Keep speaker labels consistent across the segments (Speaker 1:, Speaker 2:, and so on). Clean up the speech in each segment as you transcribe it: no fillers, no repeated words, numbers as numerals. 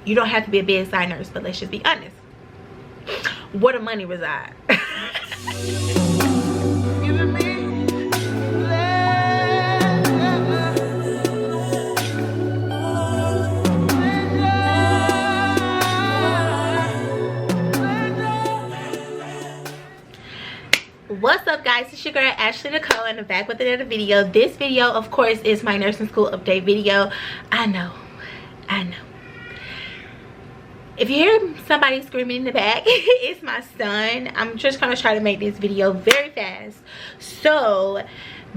Speaker 1: You don't have to be a bedside nurse, but let's just be honest. Where the money reside? What's up, guys? It's your girl Ashley Nicole, and I'm back with another video. This video, of course, is my nursing school update video. I know. If you hear somebody screaming in the back, it's my son. I'm just gonna try to make this video very fast. So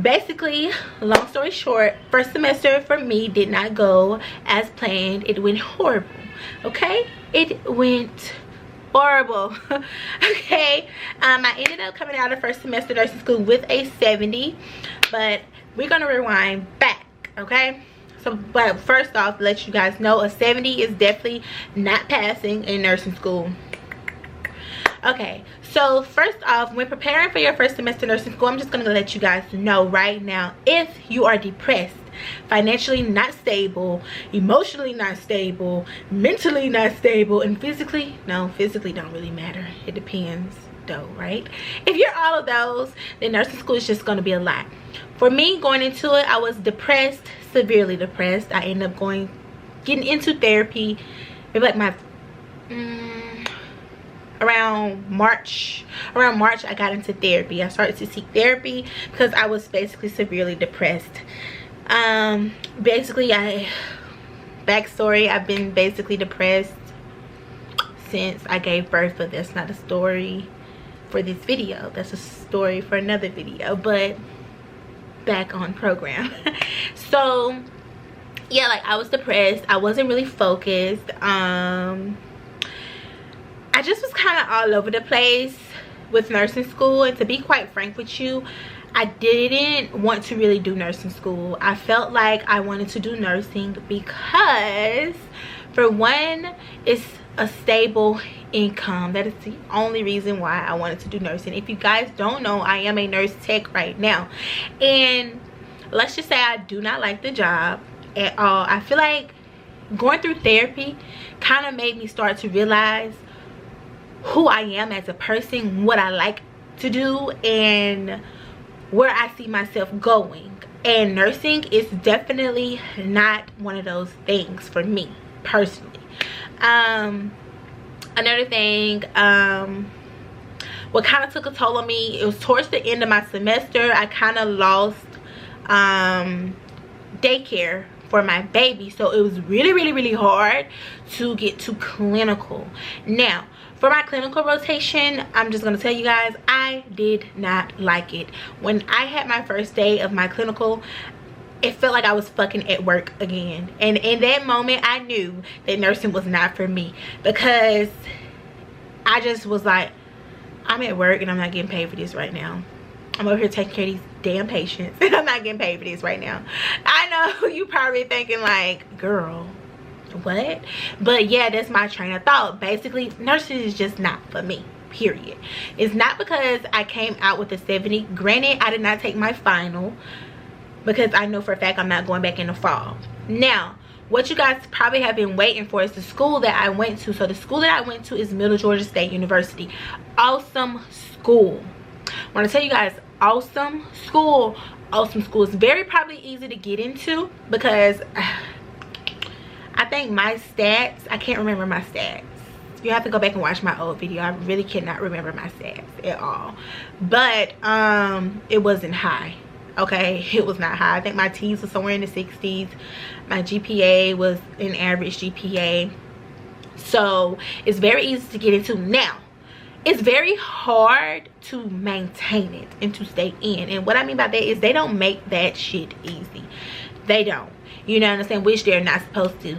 Speaker 1: basically, long story short, first semester for me did not go as planned. It went horrible. Okay, it went horrible. Okay, I ended up coming out of first semester nursing school with a 70, but we're gonna rewind back. Okay, so but first off, let you guys know, a 70 is definitely not passing in nursing school. Okay, so first off, when preparing for your first semester nursing school, I'm just gonna let you guys know right now, if you are depressed, financially not stable, emotionally not stable, mentally not stable, and physically don't really matter. It depends though, right? If you're all of those, then nursing school is just going to be a lot. For me, going into it, I was depressed, severely depressed. I ended up getting into therapy maybe like around March. I got into therapy. I started to seek therapy because I was basically severely depressed. Basically, backstory, I've been basically depressed since I gave birth, but that's not a story for this video. That's a story for another video, but back on program. So yeah, like, I was depressed. I wasn't really focused. I just was kind of all over the place with nursing school, and to be quite frank with you, I didn't want to really do nursing school. I felt like I wanted to do nursing because, for one, it's a stable income. That is the only reason why I wanted to do nursing. If you guys don't know, I am a nurse tech right now, and let's just say I do not like the job at all. I feel like going through therapy kind of made me start to realize who I am as a person, what I like to do, and where I see myself going. And nursing is definitely not one of those things for me personally. Another thing, what kind of took a toll on me, it was towards the end of my semester. I kind of lost daycare for my baby, so it was really hard to get to clinical. Now, for my clinical rotation, I'm just gonna tell you guys, I did not like it. When I had my first day of my clinical, it felt like I was fucking at work again. And in that moment, I knew that nursing was not for me, because I just was like, I'm at work and I'm not getting paid for this right now. I'm over here taking care of these damn patients and I'm not getting paid for this right now. I know you probably thinking like, girl, what? But yeah, that's my train of thought. Basically, nursing is just not for me, period. It's not because I came out with a 70. Granted, I did not take my final because I know for a fact I'm not going back in the fall. Now, what you guys probably have been waiting for is the school that I went to. So the school that I went to is Middle Georgia State University. Awesome school. I want to tell you guys, awesome school. Awesome school. It's very probably easy to get into because I think my stats, I can't remember my stats. You have to go back and watch my old video. I really cannot remember my stats at all. But it wasn't high. Okay, it was not high. I think my T's was somewhere in the 60s. My GPA was an average GPA. So it's very easy to get into. Now, it's very hard to maintain it and to stay in. And what I mean by that is they don't make that shit easy. They don't. You know what I'm saying? Which they're not supposed to.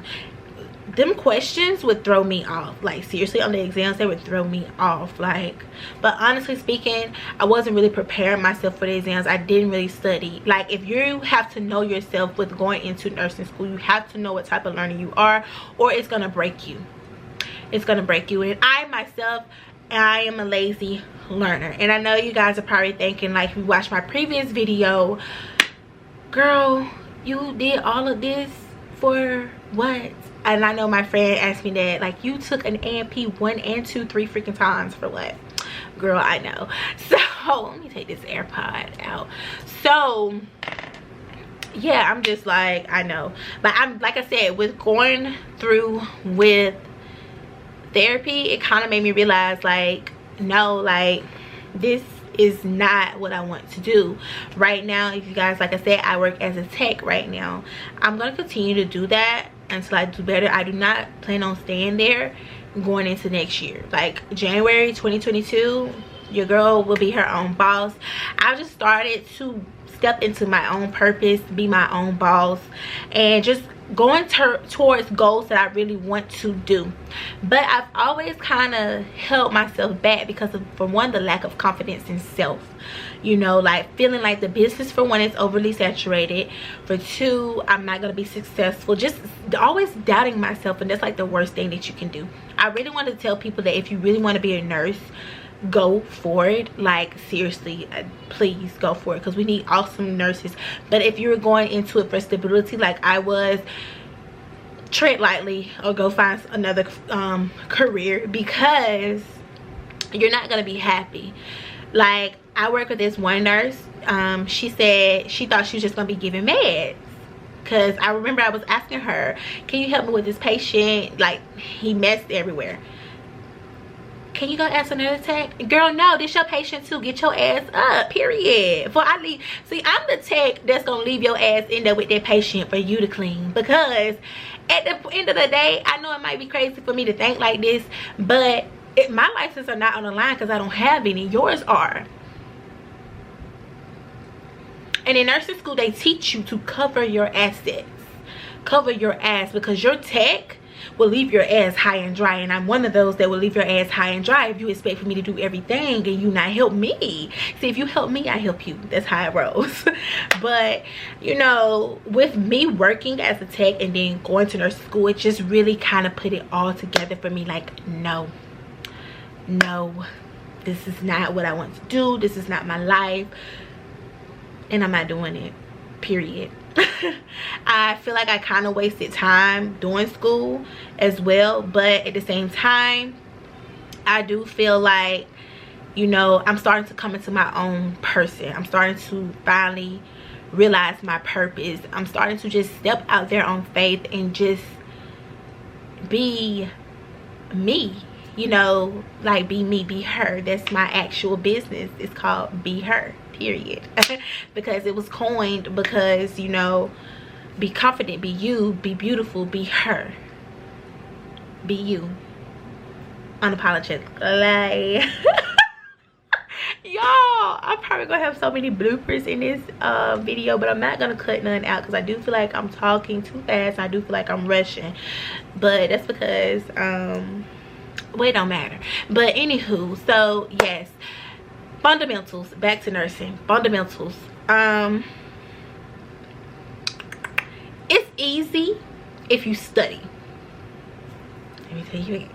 Speaker 1: Them questions would throw me off. Like, seriously, on the exams, they would throw me off. Like, but honestly speaking, I wasn't really preparing myself for the exams. I didn't really study. Like, if you have to know yourself with going into nursing school, you have to know what type of learner you are, or it's gonna break you. It's gonna break you. And I myself, I am a lazy learner. And I know you guys are probably thinking, like, if you watched my previous video, girl, you did all of this for what? And I know my friend asked me that, like, you took an A&P 1 and 2 3 freaking times for what? Girl, I know. So let me take this AirPod out. So yeah, I'm just like, I know, but I'm, like I said, with going through with therapy, it kind of made me realize, like, no, like, this is not what I want to do right now. If you guys, like I said, I work as a tech right now. I'm gonna continue to do that until I do better. I do not plan on staying there going into next year. Like January 2022, your girl will be her own boss. I just started to step into my own purpose, be my own boss, and just going towards goals that I really want to do. But I've always kind of held myself back because of, for one, the lack of confidence in self. You know, like feeling like the business, for one, is overly saturated. For two, I'm not gonna be successful. Just always doubting myself, and that's like the worst thing that you can do. I really want to tell people that if you really want to be a nurse, go for it. Like, seriously, please go for it, because we need awesome nurses. But if you're going into it for stability like I was, tread lightly or go find another career, because you're not gonna be happy. Like, I work with this one nurse. She said she thought she was just gonna be giving meds, because I remember I was asking her, can you help me with this patient, like he messed everywhere. Can you go ask another tech? Girl, no, this your patient too. Get your ass up, period. Before I leave. See, I'm the tech that's gonna leave your ass in there with that patient for you to clean. Because at the end of the day, I know it might be crazy for me to think like this, but my license are not on the line because I don't have any. Yours are. And in nursing school, they teach you to cover your assets. Cover your ass, because your tech will leave your ass high and dry, and I'm one of those that will leave your ass high and dry if you expect for me to do everything and you not help me. See, if you help me, I help you. That's how it rolls. But you know, with me working as a tech and then going to nursing school, it just really kind of put it all together for me. Like, no, this is not what I want to do. This is not my life, and I'm not doing it, period. I feel like I kind of wasted time doing school as well, but at the same time, I do feel like, you know, I'm starting to come into my own person. I'm starting to finally realize my purpose. I'm starting to just step out there on faith and just be me, you know, like be me, be her. That's my actual business. It's called Be Her, period. Because it was coined because, you know, be confident, be you, be beautiful, be her, be you, unapologetically. Y'all, I'm probably gonna have so many bloopers in this video, but I'm not gonna cut none out because I do feel like I'm talking too fast. I do feel like I'm rushing, but that's because well, it don't matter. But anywho, so yes, fundamentals. Back to nursing. Fundamentals. It's easy if you study. Let me tell you again.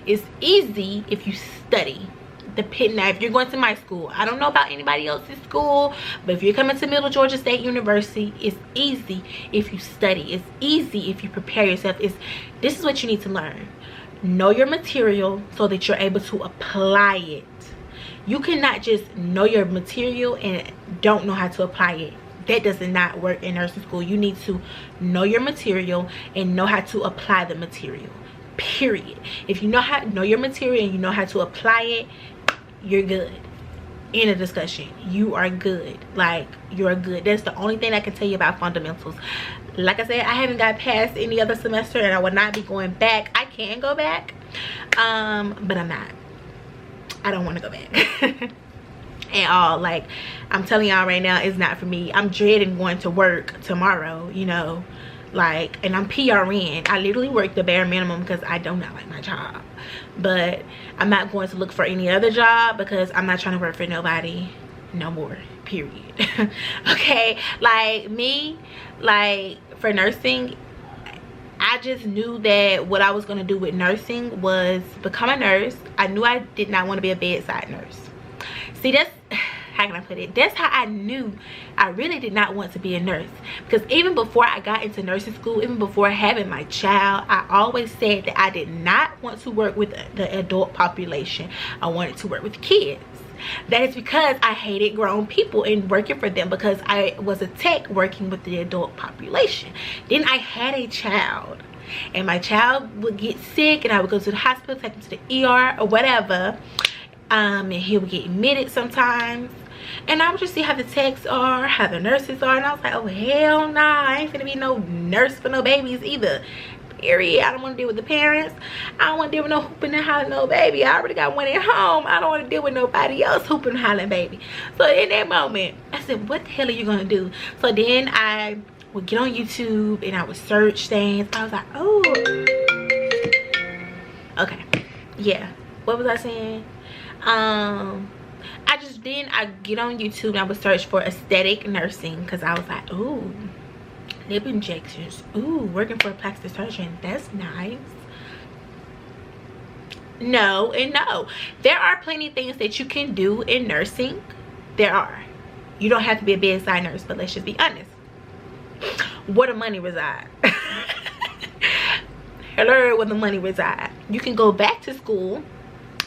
Speaker 1: It's easy if you study. Now, if you're going to my school, I don't know about anybody else's school, but if you're coming to Middle Georgia State University, it's easy if you study. It's easy if you prepare yourself. This is what you need to learn. Know your material so that you're able to apply it. You cannot just know your material and don't know how to apply it. That does not work in nursing school. You need to know your material and know how to apply the material, period. If you know your material and you know how to apply it, you're good. End of discussion. You are good. Like, you're good. That's the only thing I can tell you about fundamentals. Like I said, I haven't got past any other semester and I will not be going back. I can go back, but I'm not. I don't want to go back at all. Like, I'm telling y'all right now, it's not for me. I'm dreading going to work tomorrow, you know, like, and I'm PRN. I literally work the bare minimum because I do not like my job, but I'm not going to look for any other job because I'm not trying to work for nobody no more, period. Okay, like me, like for nursing, I just knew that what I was going to do with nursing was become a nurse. I knew I did not want to be a bedside nurse. See, that's how can I put it, that's how I knew I really did not want to be a nurse. Because even before I got into nursing school, even before having my child, I always said that I did not want to work with the adult population. I wanted to work with kids. That is because I hated grown people and working for them, because I was a tech working with the adult population. Then I had a child, and my child would get sick and I would go to the hospital, take him to the ER or whatever, and he would get admitted sometimes, and I would just see how the techs are, how the nurses are, and I was like, oh hell nah, I ain't finna be no nurse for no babies either. Period. I don't want to deal with the parents. I don't want to deal with no hooping and hollering no baby. I already got one at home. I don't want to deal with nobody else hooping and hollering baby. So in that moment, I said, what the hell are you gonna do? So then I would get on YouTube and I would search things. I was like, oh, okay, yeah. What was I saying? I get on YouTube and I would search for aesthetic nursing, because I was like, ooh, nip injections, ooh, working for a plastic surgeon, that's nice. No and no. There are plenty of things that you can do in nursing. There are. You don't have to be a bedside nurse, but let's just be honest. Where the money reside? Hello, where the money reside? You can go back to school,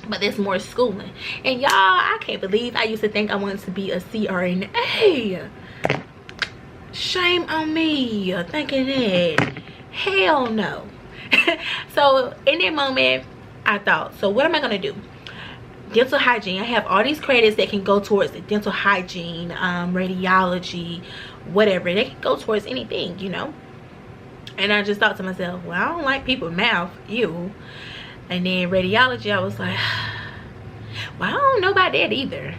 Speaker 1: but there's more schooling. And y'all, I can't believe I used to think I wanted to be a CRNA. Shame on me thinking that. Hell no. So in that moment, I thought, so what am I gonna do? Dental hygiene. I have all these credits that can go towards the dental hygiene, radiology, whatever. They can go towards anything, you know. And I just thought to myself, well, I don't like people's mouth, ew. And then radiology, I was like, well, I don't know about that either,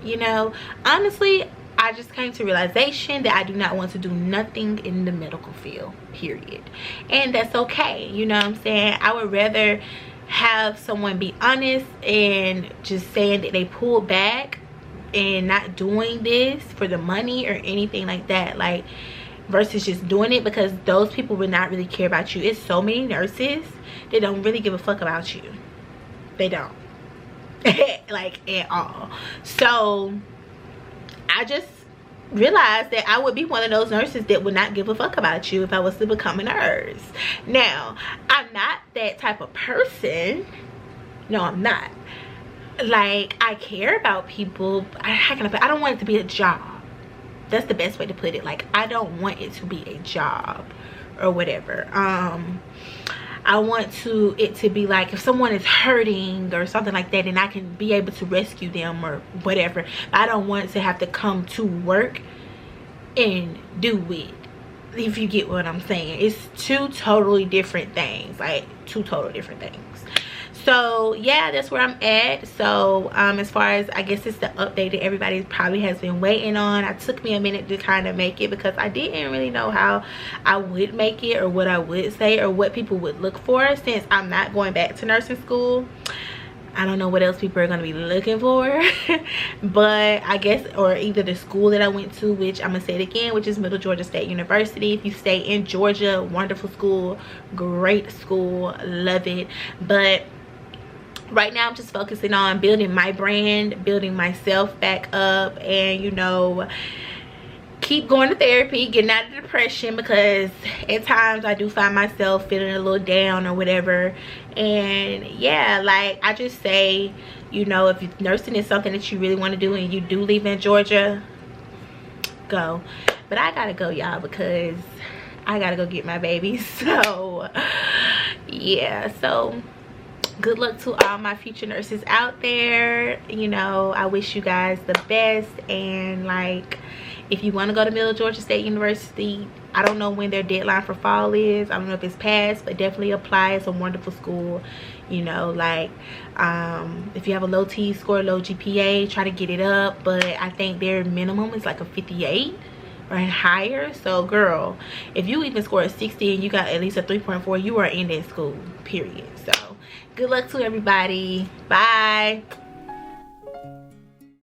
Speaker 1: you know. Honestly, I just came to realization that I do not want to do nothing in the medical field, period. And that's okay, you know what I'm saying? I would rather have someone be honest and just saying that they pulled back and not doing this for the money or anything like that, like, versus just doing it because those people would not really care about you. It's so many nurses that don't really give a fuck about you. They don't. Like, at all. So I just realized that I would be one of those nurses that would not give a fuck about you if I was to become a nurse. Now, I'm not that type of person. No, I'm not. Like, I care about people. How can I put it? I don't want it to be a job. That's the best way to put it. Like, I don't want it to be a job or whatever. I want it to be like, if someone is hurting or something like that, and I can be able to rescue them or whatever. I don't want to have to come to work and do it, if you get what I'm saying. It's two totally different things, like two totally different things. So yeah, that's where I'm at. So as far as, I guess it's the update that everybody probably has been waiting on. It took me a minute to kind of make it because I didn't really know how I would make it or what I would say or what people would look for, since I'm not going back to nursing school. I don't know what else people are going to be looking for. But I guess, or either the school that I went to, which I'm going to say it again, which is Middle Georgia State University. If you stay in Georgia, wonderful school, great school, love it. But right now I'm just focusing on building my brand, building myself back up, and, you know, keep going to therapy, getting out of depression, because at times I do find myself feeling a little down or whatever. And yeah, like, I just say, you know, if nursing is something that you really want to do and you do live in Georgia, go. But I gotta go, y'all, because I gotta go get my baby. So yeah, so good luck to all my future nurses out there. You know, I wish you guys the best. And like, if you want to go to Middle Georgia State University, I don't know when their deadline for fall is. I don't know if it's passed, but definitely apply. It's a wonderful school. You know, like, if you have a low T score, low GPA, try to get it up. But I think their minimum is like a 58 or higher. So girl, if you even score a 60 and you got at least a 3.4, you are in that school, period. So good luck to everybody. Bye.